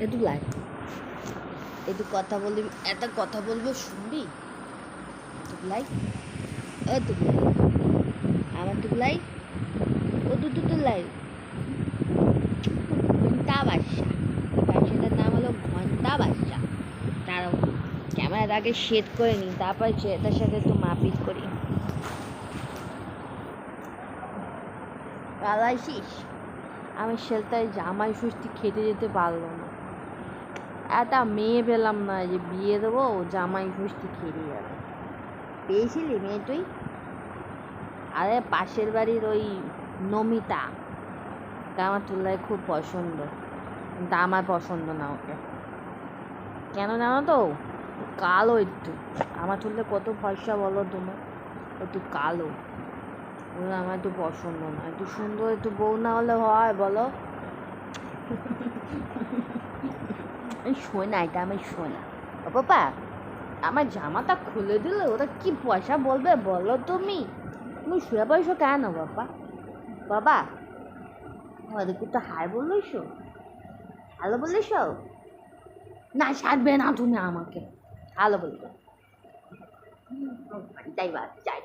একটু লাই একটু কথা বলবি, একটা কথা বলবো শুনবি? টুকলাই, ও টুকলাই, আমার টুকলাই, ও দুটো টুকলাই, ঘন্টা বাদশা। বাদশাটার নাম হলো ঘন্টা বাদশা। তার ক্যামেরার আগে সেট করে নিই, তারপর তার সাথে একটু মারপিট করি। পালাইছিস? আমি শেলটায় জামাই ষষ্ঠী খেতে যেতে পারলো না। একটা মেয়ে পেলাম না যে বিয়ে দেবো, জামাই ষষ্ঠী খেতে যাবে। পেয়েছিলি মেয়ে তুই? আরে পাশের বাড়ির ওই নমিতা, আমার তুলায় খুব পছন্দ, কিন্তু আমার পছন্দ না ওকে। কেন জানো তো? কালো একটু। আমার তুললে কত ফর্সা বলো তোমার, একটু কালো, ওগুলো আমার একটু পছন্দ না। একটু সুন্দর একটু বউ না হলে হয় বলো? আমি শোয় না, এটা আমি শোয় না। বাবা, আমার জামাটা খুলে দিলে ওরা কি পয়সা বলবে বলো তুমি? তুমি শুয়ে পয়সা কেন বাবা? বাবা, ওদেরকে তো হাই বললেছ, হ্যালো বললেছ না? ছাড়বে না তুমি আমাকে, হ্যালো বলবে। যাই বা যাই,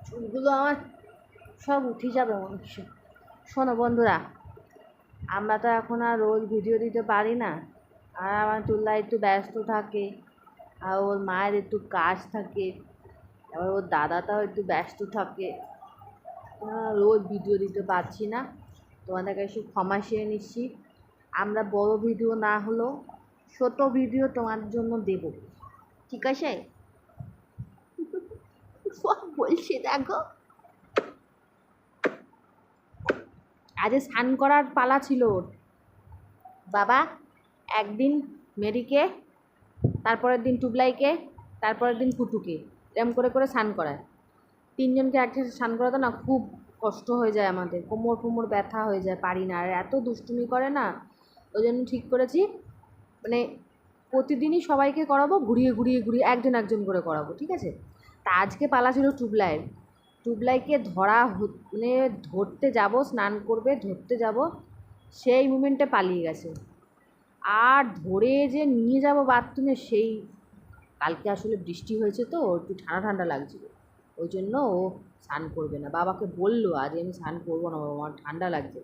চুলগুলো আমার সব উঠে যাবে মনে হচ্ছে। শোনো বন্ধুরা, আমরা তো এখন আর রোজ ভিডিও দিতে পারি না। আর আমার তুল্লা একটু ব্যস্ত থাকে, আর ওর মায়ের একটু কাজ থাকে, আবার ওর দাদাটাও একটু ব্যস্ত থাকে। রোজ ভিডিও দিতে পারছি না, তোমাদের কাছে ক্ষমা চেয়ে নিচ্ছি। আমরা বড় ভিডিও না হলেও ছোট ভিডিও তোমার জন্য দেব, ঠিক আছে? সব বলছে দেখো। আজ স্নান করার পালা ছিল ওর। বাবা একদিন মেরিকে, তারপরের দিন টুবলাইকে, তারপরের দিন কুটুকে, এরম করে করে স্নান করায়। তিনজনকে একসাথে স্নান করাতে না খুব কষ্ট হয়ে যায় আমাদের, কোমর ফোমর ব্যথা হয়ে যায়, পারি না। আর এত দুষ্টুমি করে না, ওই জন্য ঠিক করেছি মানে প্রতিদিনই সবাইকে করাবো, ঘুরিয়ে ঘুরিয়ে ঘুরিয়ে একজন একজন করে করাবো, ঠিক আছে? তা আজকে পালা ছিল টুবলাইয়ের। টুবলাইকে মানে ধরতে যাব, স্নান করবে, ধরতে যাব, সেই মুমেন্টে পালিয়ে গেছে। আর ধরে যে নিয়ে যাব বাথরুমে, সেই কালকে আসলে বৃষ্টি হয়েছে তো একটু ঠান্ডা ঠান্ডা লাগছিল, ওই জন্য ও স্নান করবে না। বাবাকে বললো আজ আমি স্নান করবো না বাবা, আমার ঠান্ডা লাগছে।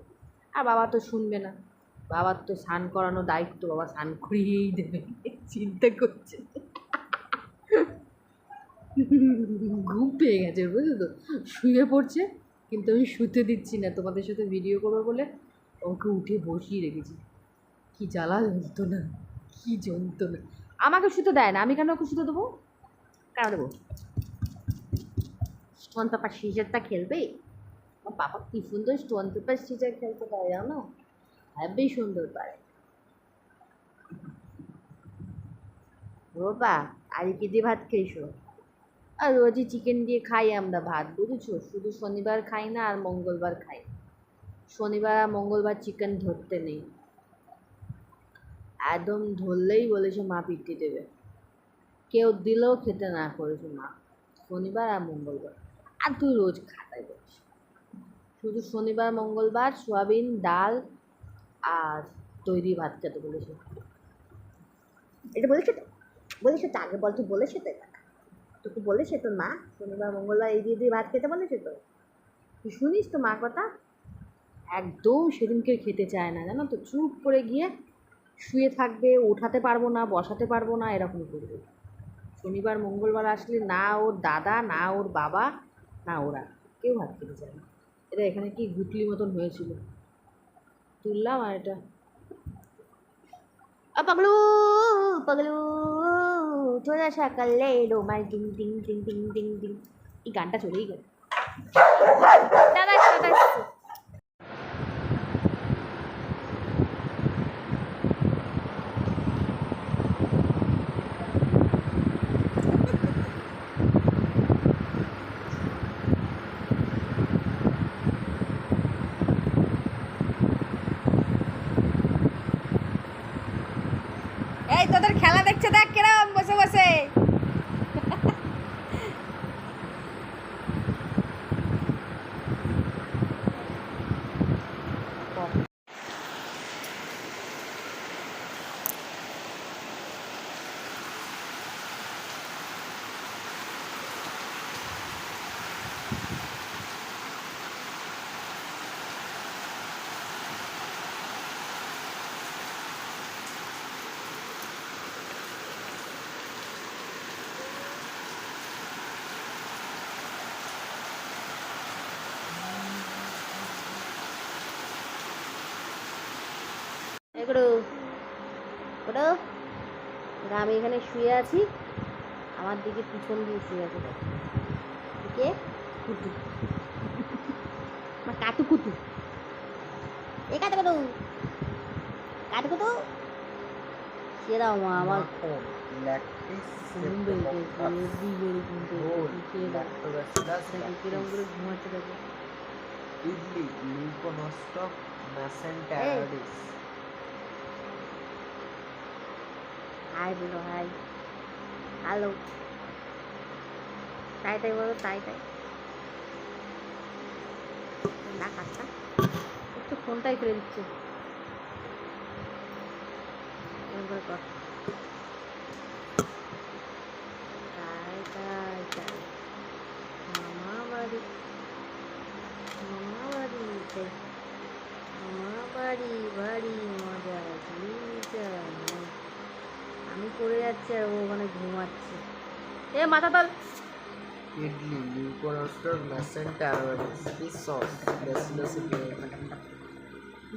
আর বাবা তো শুনবে না, বাবার তো স্নান করানোর দায়িত্ব, বাবা স্নান করিয়েই দেবে। চিন্তা করছে, ঘুম পেয়ে গেছে বুঝলো তো, শুয়ে পড়ছে। কিন্তু আমি শুতে দিচ্ছি না, তোমাদের সাথে ভিডিও করবো বলে ওকে উঠে বসিয়ে রেখেছি। কি জ্বালা যন্ত্রণা, কি যন্ত্রণা! আমাকে শুতে দেয় না, আমি কেন ওকে শুতে দেবো? কেন দেবো? স্টোন পেপার সিজারটা খেলবে? আমার বাবা কি সুন্দর স্টোন পেপার সিজার খেলতে পারে জানো, হেবি সুন্দর পারে। বাবা আজ কি দিয়ে ভাত খেয়েছো? আর রোজই চিকেন দিয়ে খাই আমরা ভাত, বুঝেছো? শুধু শনিবার খাই না, আর মঙ্গলবার খাই। শনিবার আর মঙ্গলবার চিকেন ধরতে নেই, একদম ধরলেই বলেছে মা পিটিয়ে দেবে। কেউ দিলেও খেতে না করেছে মা, শনিবার আর মঙ্গলবার। আর তুই রোজ খাতাই বলছিস, শুধু শনিবার মঙ্গলবার সোয়াবিন ডাল আর তৈরি ভাত খেতে বলেছে। এটা বলেছে তো, বলেছে তো আগে বল, তুই বলেছে তো? এটা তোকে বলেছে তোর মা শনিবার মঙ্গলবার এই দিয়ে দিয়ে ভাত খেতে বলেছে তো? তুই শুনিস তো মা কথা? একদম সেদিনকে খেতে চায় না জানো তো, চুপ করে গিয়ে শুয়ে থাকবে, ওঠাতে পারবো না, বসাতে পারবো না, এরকম করবে। শনিবার মঙ্গলবার আসলে না ওর দাদা, না ওর বাবা, না ওরা কেউ ভাত খেতে চায় না। এটা এখানে কি গুটলি মতন হয়েছিল, তুললাম আর এটা। পাগলু, পাগলু, তোরা সকালে ডোমার টিং টিং টিং টিং টিং টিং। এই গানটা চলেই গেল। দাদা দাদা এই তোদের খেলা দেখছে দেখ কিরম বসে বসে। এগুলো ওটা আমি এখানে শুয়ে আছি, আমার দিকে পিছন দিয়ে শুয়ে আছে কে কুটু, আমার কাটু কুটু, এ কাটু কুটু, কাটু কুটু সেরাও মা আমার কিরম করে ঘুমাচ্ছে দেখো। ইডলি লিউকোনোস্টক মেসেন্টারিস। হাই বলো, হাই, হ্যালো, তাই তাই বলো, তাই তাই না কাজটা একটু ফোনটাই ফেলে দিচ্ছে এরকম করে কর। তাই তাই তাই মামা বাড়ি, মামা বাড়িতে, মামা বাড়ি বাড়ি মজা আমি পড়ে যাচ্ছি আর ও ওখানে ঘুমাচ্ছে। এ মাথা তল। Idli Leuconostoc mesenteroides. Fish sauce Bacillus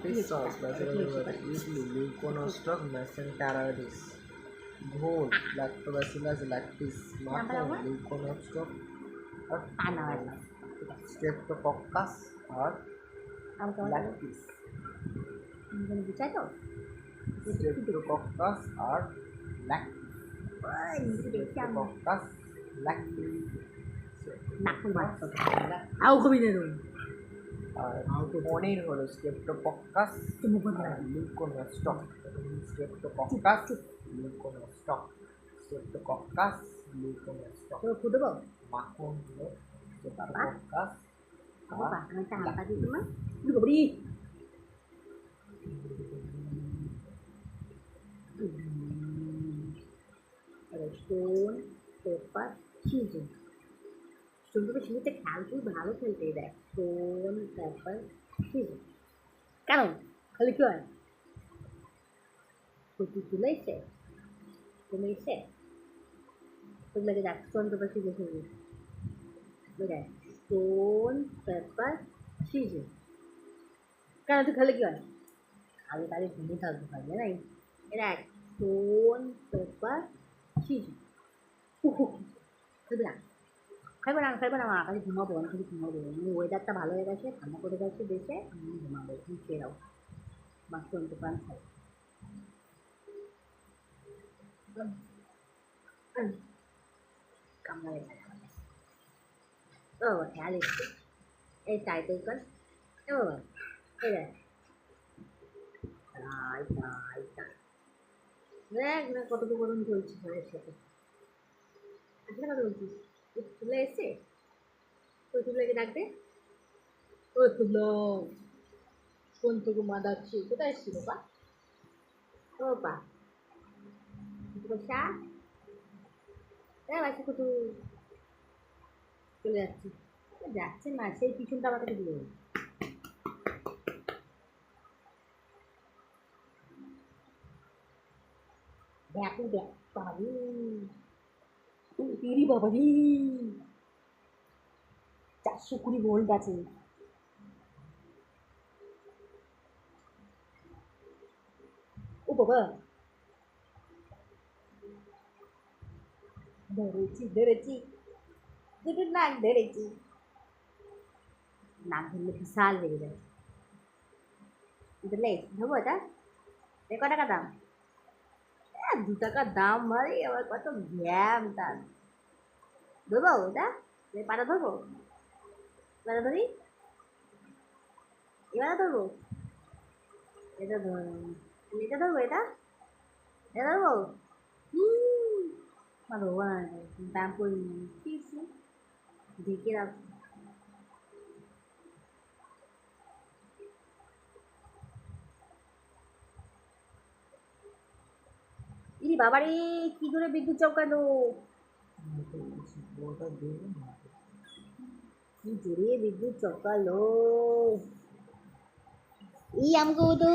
fish sauce Bacillus idli Leuconostoc mesenteroides. ঘোল ল্যাক্টোব্যাসিলাস ল্যাক্টিস। মাখন লিউকোনোস্টক স্ট্রেপ্টোকক্কাস আর ল্যাক্টিস। স্ট্রেপ্টোকক্কাস আর ল্যাক্টিস। Streptococcus lactis. আর পনির হলো Streptococcus Leuconostoc. Streptococcus Leuconostoc. Streptococcus Leuconostoc. মাখন হলো স্ট্রেপ্টোকক্কাস স্টোন পেপার সিজন, স্টোন পেপার সিজনটা খেয়াল খুব ভালো খেলতে দেয়। স্টোন পেপার সিজন কেন খালি কি হয়? প্রতি তুলে এসে তুমি এসে তুলে দেখ স্টোন পেপার সিজন সিজন দেখ স্টোন পেপার সিজন কেন তুই খেলে কি হয়? খালি খালি ঘুমিয়ে থাকতে পারবে না এরা স্টোন পেপার সিজন খাইবে না খাইবে না মা খালি ঘুমাবো, আমি খালি ঘুমাবো। ওয়েদারটা ভালো হয়ে গেছে, ঠান্ডা করে গেছে দেশে, আমি ঘুমাবো, তুমি খেয়ে দাও বা শুনতে পান খাই। কামড়াবে ও খেয়াল এসছে এই টাইটেল কর ও এই দেখ তাই তাই তাই দেখ না কতটুকু গরম চলছে ঘরের সাথে। আসলে কথা বলছিস তুলে এসছে ওই তুলাকে ডাকতে, ও তুলো কোন থেকে মা ডাকছি, কোথায় এসছি বাবা? ও বা বসা বাসা কত চলে যাচ্ছে, যাচ্ছে না সেই পিছনটা আমাকে দিয়ে দেখো দেখ বাবারি তিরি বাবারি 420 ভোল্ট আছে। ও বাবা ধরেছি ধরেছি দুটো নাক ধরেছি, নাক ধরলে বিশাল লেগে যায়। ধরলে ধরবো এটা কত টাকা দাম? 2 টাকা দাম ভাই, আবার কত গ্যাম তার। ধরবো এটা পাটা ধরবো, এবারে ধরি, এবারে ধরবো এটা এটা ধরবো, এটা এটা ধরবো ধরবো না দাম করে ঠিক ঢেকে রাখবো। ইরি বাবারে কি জোরে বিদ্যুৎ চমকালো, কি জোরে বিদ্যুৎ চমকালো। ই আমাকে তো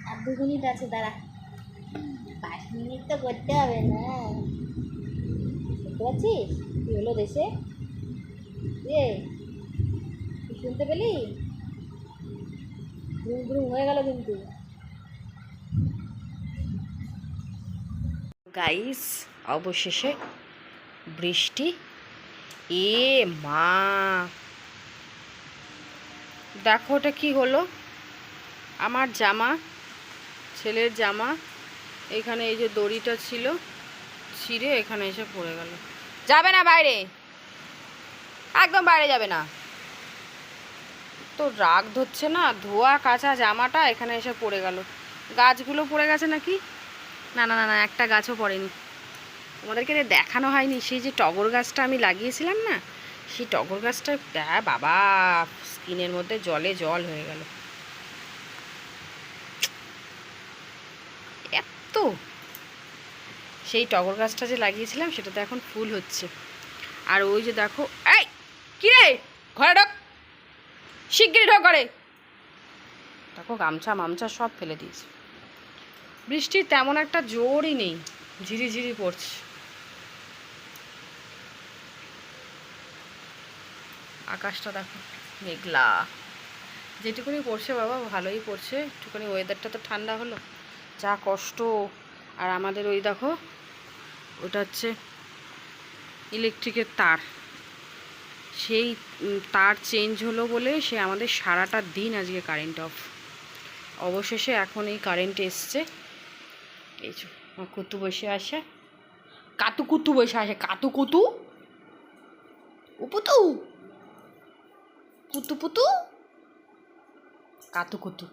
আর 2 মিনিট আছে, দাঁড়া 5 মিনিট তো করতে হবে না। বুঝতে পারছিস কি হলো দেশে? এ শুনতে পেলি? ঘুম ঘুম হয়ে গেল কিন্তু। গাইস, অবশেষে বৃষ্টি। এ মা, দেখো ওটা কি হলো। আমার জামা, ছেলের জামা, এখানে এই যে দড়িটা ছিল ছিঁড়ে এখানে এসে পড়ে গেল। যাবে না বাইরে, একদম বাইরে যাবে না। তো রাগ ধরছে না, ধোয়া কাঁচা জামাটা এখানে এসে পড়ে গেল। গাছগুলো পড়ে গেছে নাকি? না না না না, একটা গাছও পড়েনি। তোমাদেরকে দেখানো হয়নি, সেই যে টগর গাছটা আমি লাগিয়েছিলাম না, সেই টগর গাছটা বাবা স্কিনের মধ্যে জলে জল হয়ে গেল। এত, সেই টগর গাছটা যে লাগিয়েছিলাম সেটাতে এখন ফুল হচ্ছে। আর ওই যে দেখো, এই কি রে, ঘরে ঢোক, শিগগিরি ঢোক ঘরে। দেখো গামছা মামছা সব ফেলে দিয়েছে। বৃষ্টির তেমন একটা জোরই নেই, ঝিরিঝিরি পড়ছে। আকাশটা দেখো মেঘলা, যেটুকুনি পড়ছে বাবা ভালোই পড়ছে। একটুখানি ওয়েদারটা তো ঠান্ডা হলো, যা কষ্ট। আর আমাদের ওই দেখো, ওটা হচ্ছে ইলেকট্রিকের তার, সেই তার চেঞ্জ হলো বলে সে আমাদের সারাটা দিন আজকে কারেন্ট অফ। অবশেষে এখন এই কারেন্ট এসছে। এই যে কুতু বসে আসে, কাতু কুতু বসে আসে, কাতু কুতু উপুতু পুতু পুতু কাতু কুতু।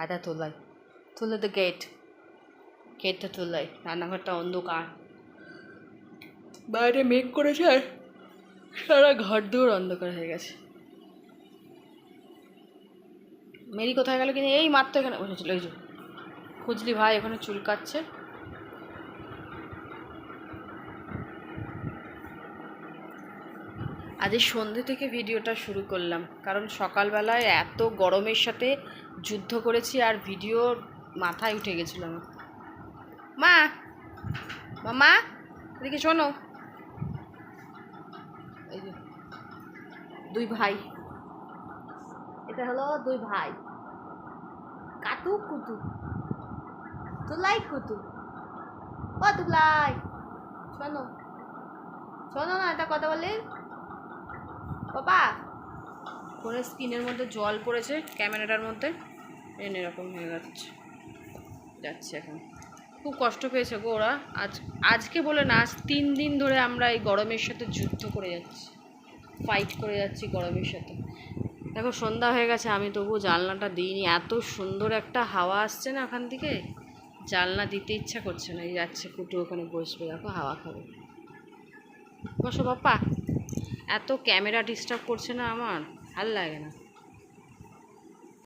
আদা তোলাই, তুলে তো গেটটা তোলাই। রান্নাঘরটা অন্ধকার, বাইরে মেঘ করেছে আর সারা ঘর দৌড় অন্ধকার হয়ে গেছে। মেরি কোথায় গেল কিনা, এই মাত্র এখানে বসেছিল। ওই যে খুঁজলি ভাই ওখানে চুল কাটছে। আজ সন্ধ্যে থেকে ভিডিওটা শুরু করলাম, কারণ সকালবেলায় এত গরমের সাথে যুদ্ধ করেছি আর ভিডিওর মাথায় উঠে গেছিল আমার। মা, মামা এদিকে শোনো। এই যে দুই ভাই, এটা হলো দুই ভাই, কাতু কুতু, তুলাই কুতু। ও তুলাই, শোনো শোনো না, এটা কথা বলি বাবা। ফোনের স্ক্রিনের মধ্যে জল পড়েছে, ক্যামেরাটার মধ্যে এরকম হয়ে যাচ্ছে এখন। খুব কষ্ট পেয়েছে গো ওরা। আজকে বলে না, আজ 3 দিন ধরে আমরা এই গরমের সাথে যুদ্ধ করে যাচ্ছি, ফাইট করে যাচ্ছি গরমের সাথে। দেখো সন্ধ্যা হয়ে গেছে, আমি তবু জানলাটা দিইনি। এত সুন্দর একটা হাওয়া আসছে না ওখান থেকে, জানলা দিতে ইচ্ছা করছে না। এই যাচ্ছে কুটু ওখানে বসবে, দেখো হাওয়া খাবে। বসো বাপ্পা, এত ক্যামেরা ডিস্টার্ব করছে না আমার, ভাল লাগে না।